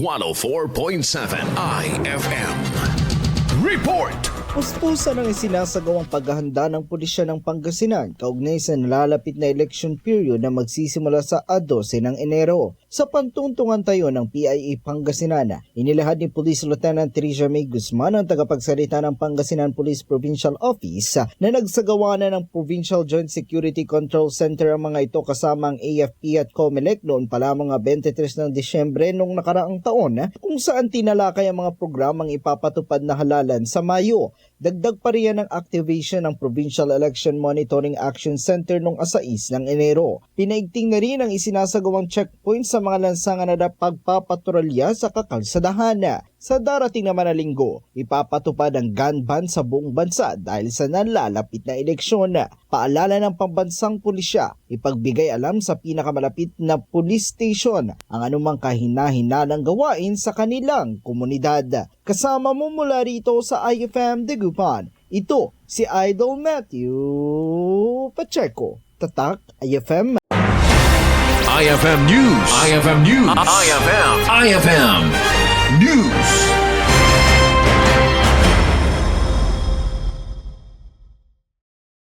104.7 IFM. Report! Puspusan ang isinasagawang paghahanda ng pulisya ng Pangasinan kaugnay sa nalalapit na election period na magsisimula sa 12 ng Enero. Sa pantuntungan tayo ng PIA Pangasinan, inilahad ni Police Lieutenant Tricia May Guzman ang tagapagsalita ng Pangasinan Police Provincial Office na nagsagawa na ng Provincial Joint Security Control Center ang mga ito kasama ang AFP at COMELEC noon pa lamang 23 ng Disyembre noong nakaraang taon kung saan tinalakay ang mga programang ipapatupad na halalan sa Mayo. Dagdag pa riyan ang activation ng Provincial Election Monitoring Action Center noong 6 ng Enero. Pinaigting na rin ang isinasagawang checkpoint sa mga lansangan na pagpapatrolya sa kakalsadahan. Sa darating naman na linggo, ipapatupad ang gun ban sa buong bansa dahil sa nalalapit na eleksyon. Paalala ng pambansang pulisya, ipagbigay alam sa pinakamalapit na police station ang anumang kahina-hinalang gawain sa kanilang komunidad. Kasama mo mula rito sa IFM Dagupan, ito si Idol Matthew Pacheco. Tatak IFM. IFM News. IFM News. IFM News.